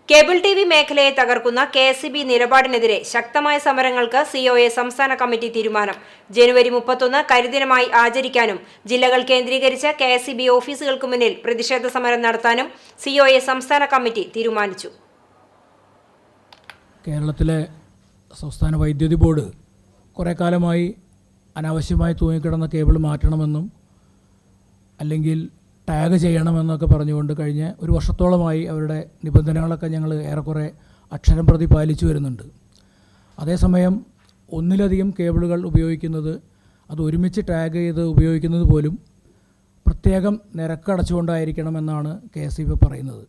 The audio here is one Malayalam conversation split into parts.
കേബിൾ ടിവി മേഖലയെ തകർക്കുന്ന കെ.എസ്.ഇ.ബി നിലപാടിനെതിരെ ശക്തമായ സമരങ്ങൾക്ക് സിഒഎ സംസ്ഥാന കമ്മിറ്റി തീരുമാനം. ജനുവരി 31 കരിദിനമായി ആചരിക്കാനും ജില്ലകൾ കേന്ദ്രീകരിച്ച് കെ.എസ്.ഇ.ബി ഓഫീസുകൾക്ക് മുന്നിൽ പ്രതിഷേധ സമരം നടത്താനും സിഒഎ സംസ്ഥാന കമ്മിറ്റി തീരുമാനിച്ചു. കേരളത്തിലെ സംസ്ഥാന വൈദ്യുതി ബോർഡ് കുറേ കാലമായി അനാവശ്യമായി തൂങ്ങിക്കിടന്ന കേബിൾ മാറ്റണമെന്നും അല്ലെങ്കിൽ ടാഗ് ചെയ്യണമെന്നൊക്കെ പറഞ്ഞുകൊണ്ട് കഴിഞ്ഞ ഒരു വർഷത്തോളമായി അവരുടെ നിബന്ധനകളൊക്കെ ഞങ്ങൾ ഏറെക്കുറെ അക്ഷരം പ്രതി പാലിച്ചു വരുന്നുണ്ട്. അതേസമയം ഒന്നിലധികം കേബിളുകൾ ഉപയോഗിക്കുന്നത്, അത് ഒരുമിച്ച് ടാഗ് ചെയ്ത് ഉപയോഗിക്കുന്നത് പോലും പ്രത്യേകം നിരക്കടച്ചുകൊണ്ടായിരിക്കണമെന്നാണ് കെ.എസ്.ഇ.ബി പറയുന്നത്.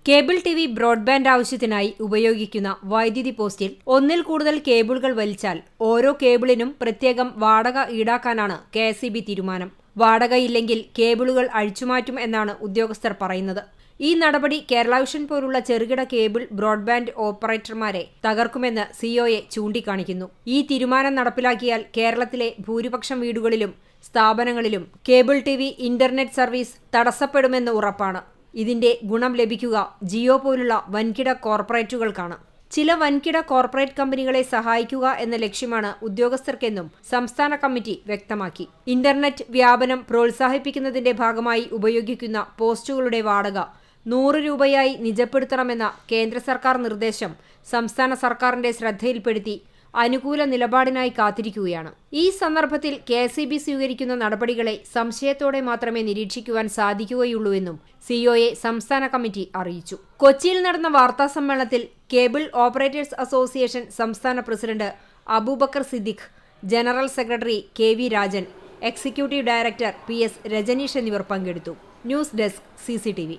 കേബിൾ ടിവി ബ്രോഡ്ബാൻഡ് ആവശ്യത്തിനായി ഉപയോഗിക്കുന്ന വൈദ്യുതി പോസ്റ്റിൽ ഒന്നിൽ കൂടുതൽ കേബിളുകൾ വലിച്ചാൽ ഓരോ കേബിളിനും പ്രത്യേകം വാടക ഈടാക്കാനാണ് കെ.എസ്.ഇ.ബി തീരുമാനം. വാടകയില്ലെങ്കിൽ കേബിളുകൾ അഴിച്ചുമാറ്റും എന്നാണ് ഉദ്യോഗസ്ഥർ പറയുന്നത്. ഈ നടപടി കേരള വിഷൻ പോലുള്ള ചെറുകിട കേബിൾ ബ്രോഡ്ബാൻഡ് ഓപ്പറേറ്റർമാരെ തകർക്കുമെന്ന് സിഒഎ ചൂണ്ടിക്കാണിക്കുന്നു. ഈ തീരുമാനം നടപ്പിലാക്കിയാൽ കേരളത്തിലെ ഭൂരിപക്ഷം വീടുകളിലും സ്ഥാപനങ്ങളിലും കേബിൾ ടിവി ഇന്റർനെറ്റ് സർവീസ് തടസ്സപ്പെടുമെന്ന് ഉറപ്പാണ്. ഇതിന്റെ ഗുണം ലഭിക്കുക ജിയോ പോലുള്ള വൻകിട കോർപ്പറേറ്റുകൾക്കാണ്. ചില വൻകിട കോർപ്പറേറ്റ് കമ്പനികളെ സഹായിക്കുക എന്ന ലക്ഷ്യമാണ് ഉദ്യോഗസ്ഥർക്കെന്നും സംസ്ഥാന കമ്മിറ്റി വ്യക്തമാക്കി. ഇന്റർനെറ്റ് വ്യാപനം പ്രോത്സാഹിപ്പിക്കുന്നതിന്റെ ഭാഗമായി ഉപയോഗിക്കുന്ന പോസ്റ്റുകളുടെ വാടക 100 രൂപയായി നിജപ്പെടുത്തണമെന്ന കേന്ദ്ര സർക്കാർ നിർദ്ദേശം സംസ്ഥാന സർക്കാരിന്റെ ശ്രദ്ധയിൽപ്പെടുത്തി അനുകൂല നിലപാടിനായി കാത്തിരിക്കുകയാണ്. ഈ സന്ദർഭത്തിൽ കെ.എസ്.ഇ.ബി സ്വീകരിക്കുന്ന നടപടികളെ സംശയത്തോടെ മാത്രമേ നിരീക്ഷിക്കുവാൻ സാധിക്കുകയുള്ളൂവെന്നും സിഒഎ സംസ്ഥാന കമ്മിറ്റി അറിയിച്ചു. കൊച്ചിയിൽ നടന്ന വാർത്താസമ്മേളനത്തിൽ കേബിൾ ഓപ്പറേറ്റേഴ്സ് അസോസിയേഷൻ സംസ്ഥാന president Abubakar Siddique, general secretary K V. Rajan, executive director P S. Rajneesh എന്നിവർ പങ്കെടുത്തു. News desk CCTV.